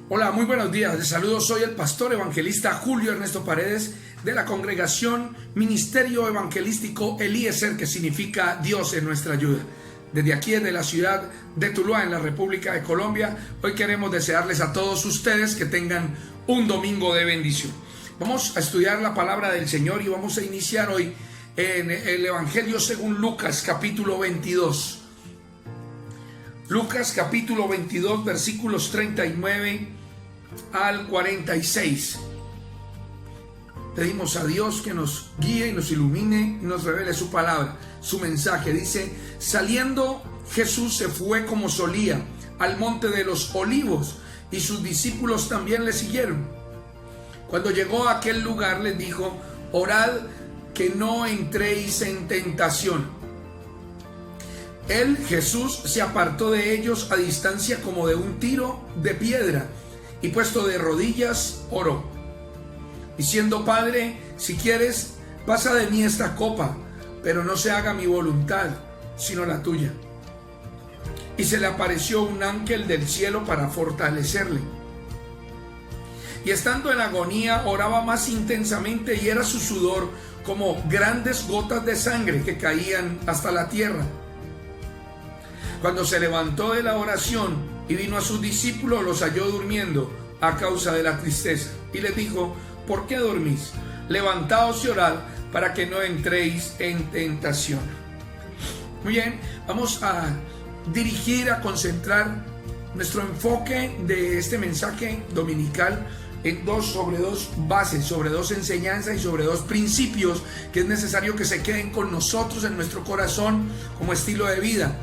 Hola, muy buenos días. Les saludo, soy el pastor evangelista Julio Ernesto Paredes de la congregación Ministerio Evangelístico Eliezer, que significa Dios en nuestra ayuda. Desde aquí, desde la ciudad de Tuluá, en la República de Colombia, hoy queremos desearles a todos ustedes que tengan un domingo de bendición. Vamos a estudiar la palabra del Señor y vamos a iniciar hoy en el Evangelio según Lucas, capítulo 22. Lucas capítulo 22, versículos 39 al 46. Pedimos a Dios que nos guíe y nos ilumine y nos revele su palabra, su mensaje. Dice: saliendo Jesús se fue como solía al monte de los Olivos, y sus discípulos también le siguieron. Cuando llegó a aquel lugar les dijo: orad que no entréis en tentación. Él, Jesús, se apartó de ellos a distancia como de un tiro de piedra, y puesto de rodillas oró, diciendo: Padre, si quieres, pasa de mí esta copa, pero no se haga mi voluntad, sino la tuya. Y se le apareció un ángel del cielo para fortalecerle. Y estando en agonía, oraba más intensamente, y era su sudor como grandes gotas de sangre que caían hasta la tierra. Cuando se levantó de la oración y vino a sus discípulos, los halló durmiendo a causa de la tristeza. Y les dijo: ¿por qué dormís? Levantaos y orad para que no entréis en tentación. Muy bien, vamos a dirigir, a concentrar nuestro enfoque de este mensaje dominical sobre dos bases, sobre dos enseñanzas y sobre dos principios que es necesario que se queden con nosotros en nuestro corazón como estilo de vida.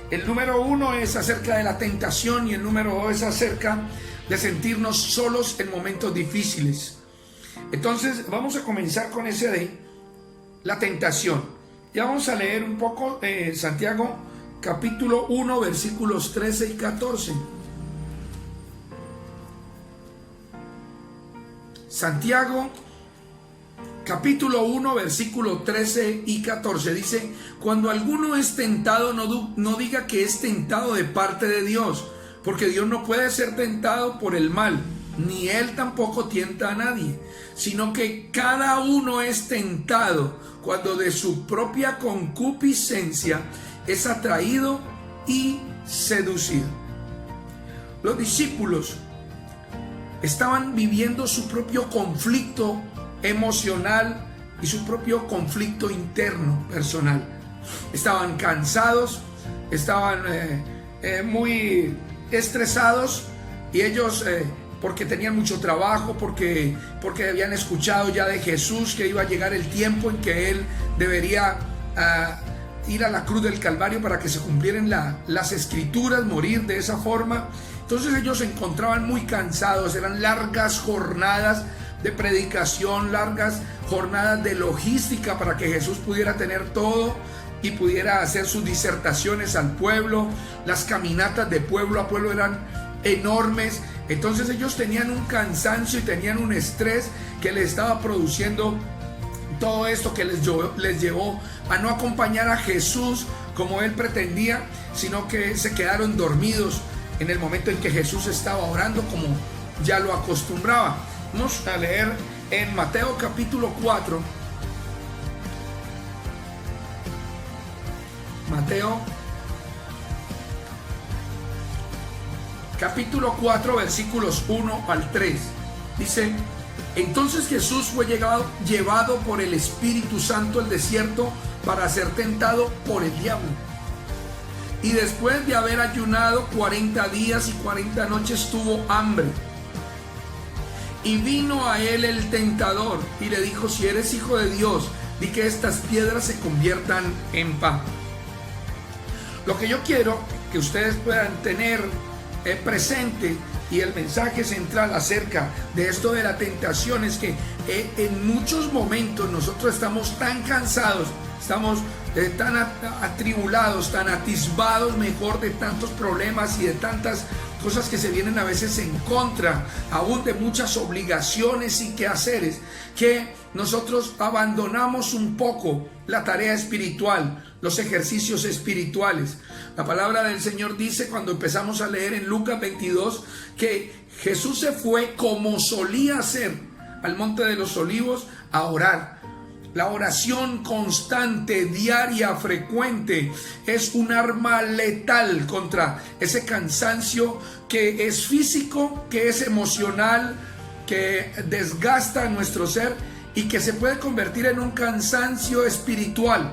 El número uno es acerca de la tentación y el número dos es acerca de sentirnos solos en momentos difíciles. Entonces vamos a comenzar con ese de la tentación. Ya vamos a leer un poco Santiago capítulo 1 versículos 13 y 14. Santiago capítulo 1, versículo 13 y 14 dice: cuando alguno es tentado, no diga que es tentado de parte de Dios, porque Dios no puede ser tentado por el mal, ni Él tampoco tienta a nadie, sino que cada uno es tentado cuando de su propia concupiscencia es atraído y seducido. Los discípulos estaban viviendo su propio conflicto emocional y su propio conflicto interno personal. Estaban cansados, estaban muy estresados, y ellos porque tenían mucho trabajo, porque habían escuchado ya de Jesús que iba a llegar el tiempo en que Él debería ir a la cruz del Calvario para que se cumplieran las escrituras, morir de esa forma. Entonces ellos se encontraban muy cansados, eran largas jornadas de predicación, largas jornadas de logística para que Jesús pudiera tener todo y pudiera hacer sus disertaciones al pueblo. Las caminatas de pueblo a pueblo eran enormes. Entonces ellos tenían un cansancio y tenían un estrés que les estaba produciendo todo esto, que les llevó a no acompañar a Jesús como Él pretendía, sino que se quedaron dormidos en el momento en que Jesús estaba orando, como ya lo acostumbraba. Vamos a leer en Mateo capítulo 4. Mateo capítulo 4 versículos 1 al 3. Dice: entonces Jesús fue llevado por el Espíritu Santo al desierto para ser tentado por el diablo. Y después de haber ayunado 40 días y 40 noches tuvo hambre. Y vino a él el tentador y le dijo: si eres hijo de Dios, di que estas piedras se conviertan en pan. Lo que yo quiero que ustedes puedan tener presente, y el mensaje central acerca de esto de la tentación, es que en muchos momentos nosotros estamos tan cansados, estamos tan atribulados, tan atisbados, mejor, de tantos problemas y de tantas cosas que se vienen a veces en contra, aún de muchas obligaciones y quehaceres, que nosotros abandonamos un poco la tarea espiritual, los ejercicios espirituales. La palabra del Señor dice, cuando empezamos a leer en Lucas 22, que Jesús se fue como solía hacer al Monte de los Olivos a orar. La oración constante, diaria, frecuente, es un arma letal contra ese cansancio que es físico, que es emocional, que desgasta nuestro ser y que se puede convertir en un cansancio espiritual.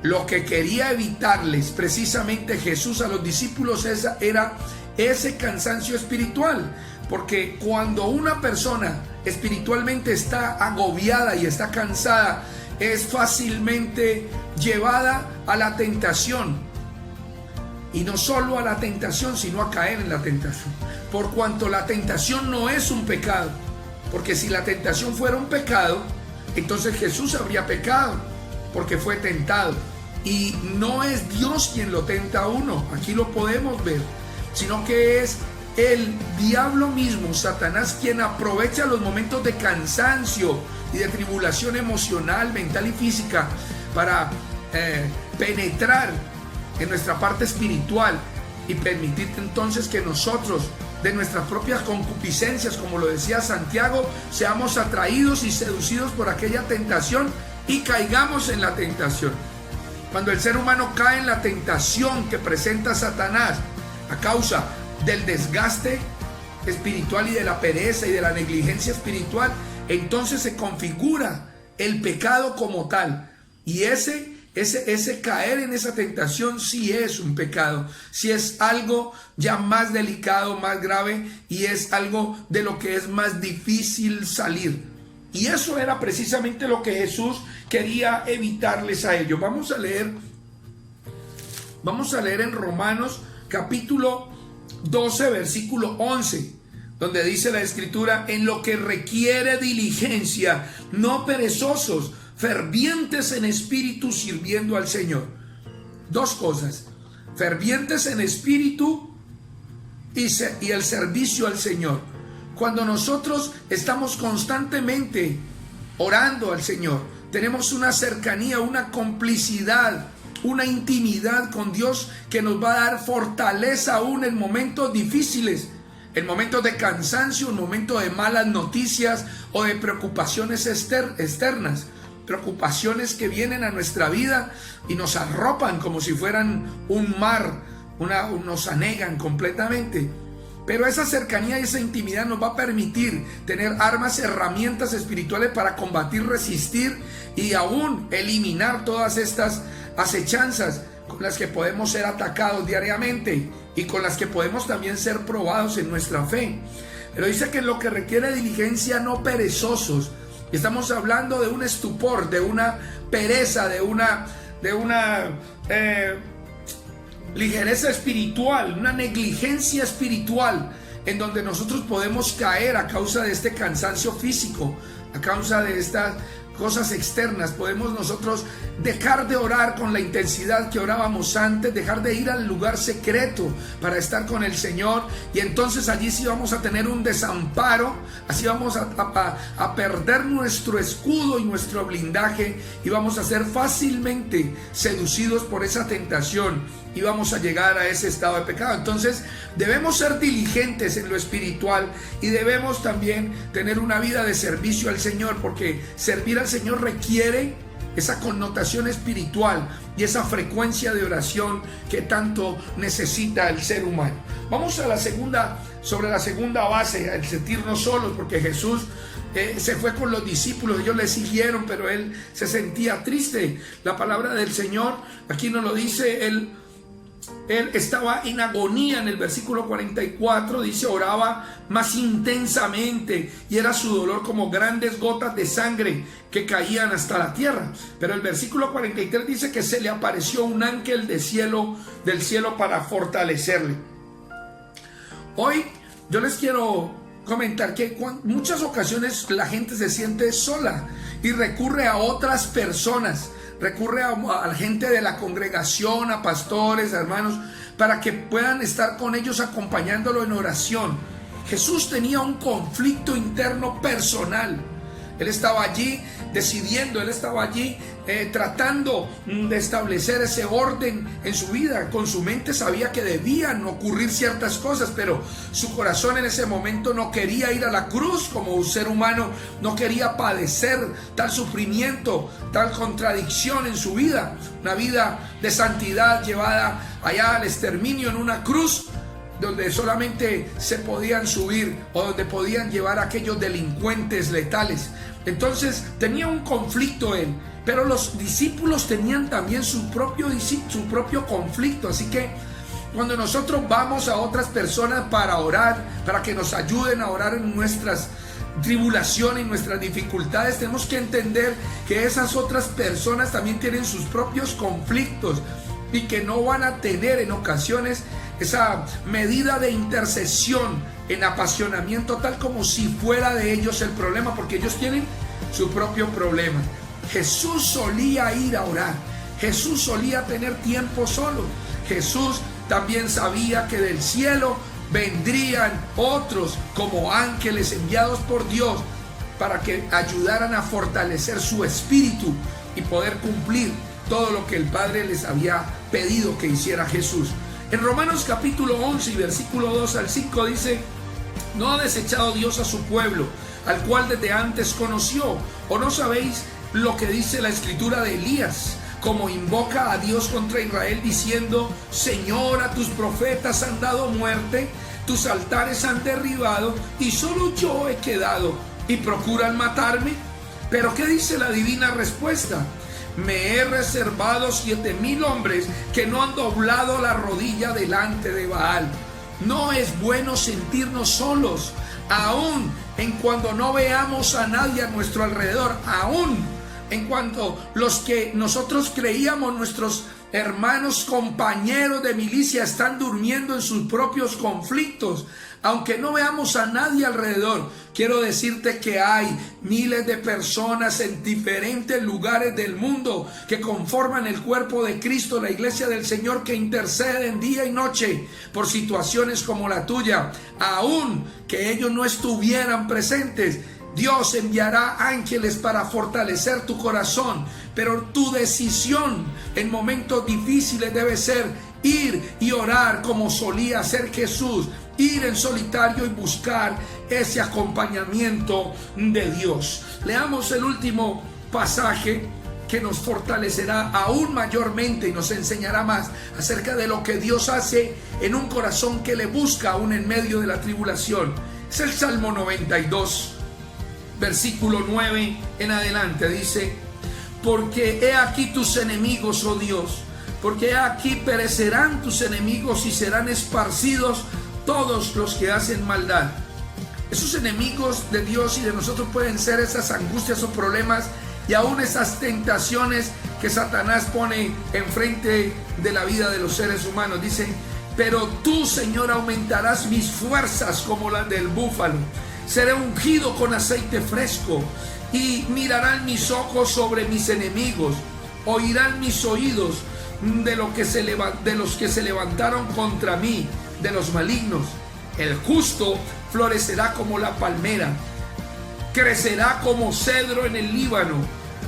Lo que quería evitarles precisamente Jesús a los discípulos era ese cansancio espiritual, porque cuando una persona espiritualmente está agobiada y está cansada, es fácilmente llevada a la tentación, y no solo a la tentación, sino a caer en la tentación, por cuanto la tentación no es un pecado, porque si la tentación fuera un pecado, entonces Jesús habría pecado, porque fue tentado, y no es Dios quien lo tenta a uno, aquí lo podemos ver, sino que es el diablo mismo, Satanás, quien aprovecha los momentos de cansancio y de tribulación emocional, mental y física para penetrar en nuestra parte espiritual y permitir entonces que nosotros, de nuestras propias concupiscencias, como lo decía Santiago, seamos atraídos y seducidos por aquella tentación y caigamos en la tentación. Cuando el ser humano cae en la tentación que presenta Satanás a causa del desgaste espiritual y de la pereza y de la negligencia espiritual, entonces se configura el pecado como tal, y ese caer en esa tentación sí es un pecado, sí es algo ya más delicado, más grave, y es algo de lo que es más difícil salir. Y eso era precisamente lo que Jesús quería evitarles a ellos. Vamos a leer en Romanos capítulo 12, versículo 11, donde dice la Escritura: en lo que requiere diligencia, no perezosos, fervientes en espíritu, sirviendo al Señor. Dos cosas: fervientes en espíritu y el servicio al Señor. Cuando nosotros estamos constantemente orando al Señor, tenemos una cercanía, una complicidad, una intimidad con Dios que nos va a dar fortaleza aún en momentos difíciles, en momentos de cansancio, en momentos de malas noticias o de preocupaciones externas, preocupaciones que vienen a nuestra vida y nos arropan como si fueran un mar, nos anegan completamente. Pero esa cercanía y esa intimidad nos va a permitir tener armas, herramientas espirituales para combatir, resistir y aún eliminar todas estas acechanzas con las que podemos ser atacados diariamente y con las que podemos también ser probados en nuestra fe. Pero dice que en lo que requiere diligencia, no perezosos. Estamos hablando de un estupor, de una pereza, de una ligereza espiritual, una negligencia espiritual, en donde nosotros podemos caer a causa de este cansancio físico, a causa de estas cosas externas. Podemos nosotros dejar de orar con la intensidad que orábamos antes, dejar de ir al lugar secreto para estar con el Señor, y entonces allí sí vamos a tener un desamparo, así vamos a perder nuestro escudo y nuestro blindaje, y vamos a ser fácilmente seducidos por esa tentación y vamos a llegar a ese estado de pecado. Entonces debemos ser diligentes en lo espiritual y debemos también tener una vida de servicio al Señor, porque servir al Señor requiere esa connotación espiritual y esa frecuencia de oración que tanto necesita el ser humano. Vamos a sobre la segunda base, el sentirnos solos, porque Jesús se fue con los discípulos, ellos le siguieron, pero él se sentía triste. La palabra del Señor aquí nos lo dice. Él estaba en agonía. En el versículo 44 dice: oraba más intensamente y era su dolor como grandes gotas de sangre que caían hasta la tierra. Pero el versículo 43 dice que se le apareció un ángel del cielo para fortalecerle. Hoy yo les quiero comentar que en muchas ocasiones la gente se siente sola y recurre a otras personas, recurre a la gente de la congregación, a pastores, a hermanos, para que puedan estar con ellos acompañándolo en oración. Jesús tenía un conflicto interno personal. Él estaba allí decidiendo, él estaba allí tratando de establecer ese orden en su vida. Con su mente sabía que debían ocurrir ciertas cosas, pero su corazón en ese momento no quería ir a la cruz como un ser humano, no quería padecer tal sufrimiento, tal contradicción en su vida. Una vida de santidad llevada allá al exterminio en una cruz, donde solamente se podían subir o donde podían llevar a aquellos delincuentes letales. Entonces tenía un conflicto él, pero los discípulos tenían también su propio conflicto. Así que cuando nosotros vamos a otras personas para orar, para que nos ayuden a orar en nuestras tribulaciones y nuestras dificultades, tenemos que entender que esas otras personas también tienen sus propios conflictos y que no van a tener en ocasiones esa medida de intercesión en apasionamiento tal como si fuera de ellos el problema, porque ellos tienen su propio problema. Jesús solía ir a orar, Jesús solía tener tiempo solo. Jesús también sabía que del cielo vendrían otros como ángeles enviados por Dios para que ayudaran a fortalecer su espíritu y poder cumplir todo lo que el Padre les había pedido que hiciera Jesús. En Romanos capítulo 11 y versículo 2 al 5 dice: ¿no ha desechado Dios a su pueblo, al cual desde antes conoció? ¿O no sabéis lo que dice la escritura de Elías, como invoca a Dios contra Israel, diciendo: Señor, a tus profetas han dado muerte, tus altares han derribado, y solo yo he quedado, y procuran matarme? Pero ¿qué dice la divina respuesta? Me he reservado 7,000 hombres que no han doblado la rodilla delante de Baal. No es bueno sentirnos solos, aún en cuando no veamos a nadie a nuestro alrededor, aún en cuanto los que nosotros creíamos nuestros hermanos, compañeros de milicia, están durmiendo en sus propios conflictos. Aunque no veamos a nadie alrededor, quiero decirte que hay miles de personas en diferentes lugares del mundo que conforman el cuerpo de Cristo, la iglesia del Señor, que interceden día y noche por situaciones como la tuya. Aún que ellos no estuvieran presentes, Dios enviará ángeles para fortalecer tu corazón, pero tu decisión en momentos difíciles debe ser ir y orar como solía hacer Jesús, ir en solitario y buscar ese acompañamiento de Dios. Leamos el último pasaje que nos fortalecerá aún mayormente y nos enseñará más acerca de lo que Dios hace en un corazón que le busca aún en medio de la tribulación. Es el Salmo 92. Versículo 9 en adelante dice: porque he aquí tus enemigos, oh Dios, porque he aquí perecerán tus enemigos y serán esparcidos todos los que hacen maldad. Esos enemigos de Dios y de nosotros pueden ser esas angustias o problemas y aún esas tentaciones que Satanás pone enfrente de la vida de los seres humanos. Dice: pero tú, Señor, aumentarás mis fuerzas como las del búfalo. Seré ungido con aceite fresco y mirarán mis ojos sobre mis enemigos. Oirán mis oídos de los que se levantaron contra mí, de los malignos. El justo florecerá como la palmera, crecerá como cedro en el Líbano.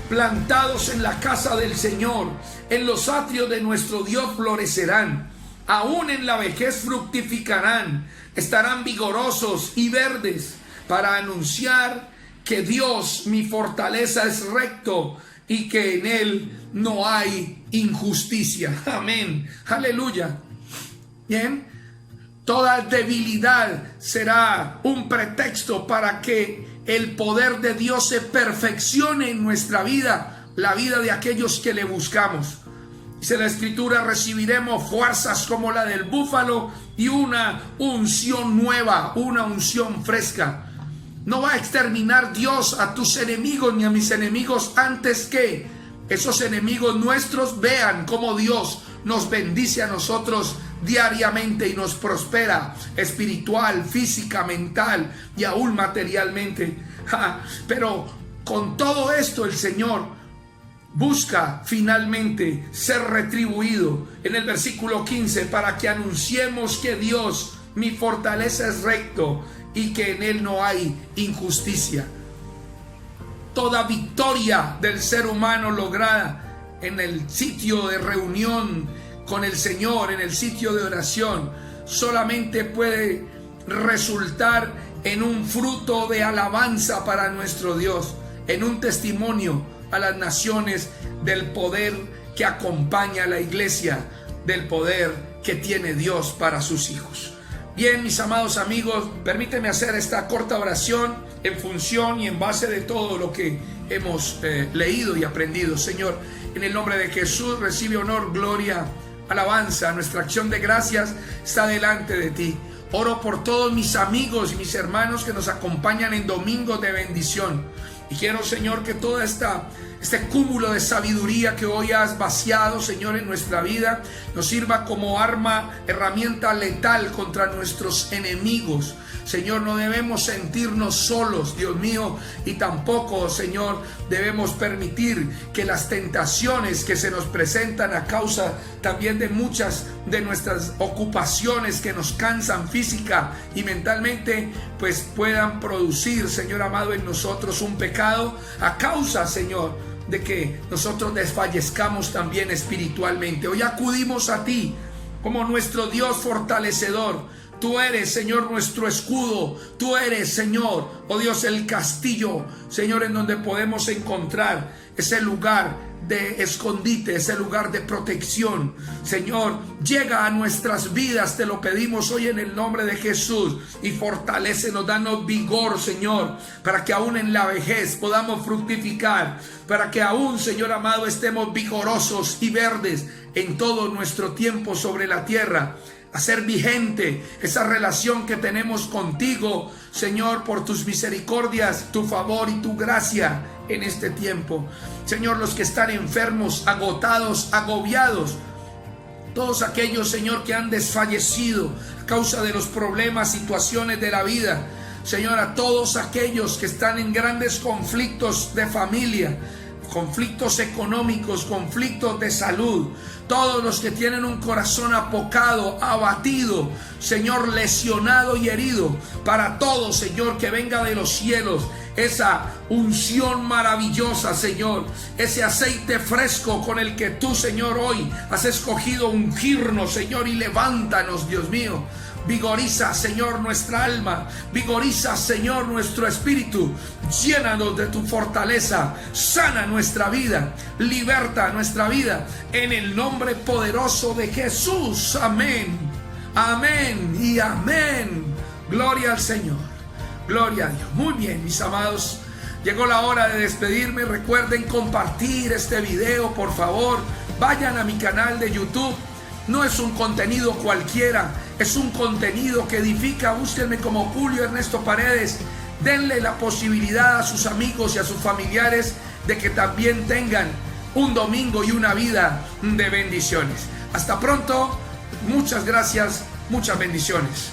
Plantados en la casa del Señor, en los atrios de nuestro Dios florecerán. Aún en la vejez fructificarán, estarán vigorosos y verdes, para anunciar que Dios, mi fortaleza, es recto y que en Él no hay injusticia. Amén. Aleluya. Bien. Toda debilidad será un pretexto para que el poder de Dios se perfeccione en nuestra vida, la vida de aquellos que le buscamos. Dice la Escritura: recibiremos fuerzas como la del búfalo y una unción nueva, una unción fresca. No va a exterminar Dios a tus enemigos ni a mis enemigos antes que esos enemigos nuestros vean cómo Dios nos bendice a nosotros diariamente y nos prospera espiritual, física, mental y aún materialmente. Pero con todo esto el Señor busca finalmente ser retribuido. En el versículo 15: para que anunciemos que Dios, mi fortaleza, es recto y que en Él no hay injusticia. toda victoria del ser humano lograda en el sitio de reunión con el Señor, en el sitio de oración, solamente puede resultar en un fruto de alabanza para nuestro Dios, en un testimonio a las naciones del poder que acompaña a la iglesia, del poder que tiene Dios para sus hijos. Bien, mis amados amigos, permíteme hacer esta corta oración en función y en base de todo lo que hemos leído y aprendido. Señor, en el nombre de Jesús, recibe honor, gloria, alabanza. Nuestra acción de gracias está delante de ti. Oro por todos mis amigos y mis hermanos que nos acompañan en domingos de bendición. Y quiero, Señor, que toda este cúmulo de sabiduría que hoy has vaciado, Señor, en nuestra vida, nos sirva como arma, herramienta letal contra nuestros enemigos. Señor, no debemos sentirnos solos, Dios mío, y tampoco, Señor, debemos permitir que las tentaciones que se nos presentan a causa también de muchas de nuestras ocupaciones que nos cansan física y mentalmente, pues puedan producir, Señor amado, en nosotros un pecado a causa, Señor, de que nosotros desfallezcamos también espiritualmente. Hoy acudimos a ti como nuestro Dios fortalecedor. Tú eres, Señor, nuestro escudo. Tú eres, Señor, oh Dios, el castillo, Señor, en donde podemos encontrar ese lugar de escondite, ese lugar de protección. Señor, llega a nuestras vidas, te lo pedimos hoy en el nombre de Jesús, y fortalécenos, danos vigor, Señor, para que aún en la vejez podamos fructificar, para que aún, Señor amado, estemos vigorosos y verdes en todo nuestro tiempo sobre la tierra. Hacer vigente esa relación que tenemos contigo, Señor, por tus misericordias, tu favor y tu gracia en este tiempo. Señor, los que están enfermos, agotados, agobiados, todos aquellos, Señor, que han desfallecido a causa de los problemas, situaciones de la vida. Señor, a todos aquellos que están en grandes conflictos de familia, conflictos económicos, conflictos de salud, todos los que tienen un corazón apocado, abatido, Señor, lesionado y herido, para todos, Señor, que venga de los cielos esa unción maravillosa, Señor, ese aceite fresco con el que tú, Señor, hoy has escogido ungirnos, Señor, y levántanos, Dios mío. Vigoriza, Señor, nuestra alma. Vigoriza, Señor, nuestro espíritu. Llénanos de tu fortaleza. Sana nuestra vida. Liberta nuestra vida. En el nombre poderoso de Jesús. Amén. Amén y amén. Gloria al Señor. Gloria a Dios. Muy bien, mis amados. Llegó la hora de despedirme. Recuerden compartir este video, por favor. Vayan a mi canal de YouTube. No es un contenido cualquiera, es un contenido que edifica. Búsquenme como Julio Ernesto Paredes. Denle la posibilidad a sus amigos y a sus familiares de que también tengan un domingo y una vida de bendiciones. Hasta pronto, muchas gracias, muchas bendiciones.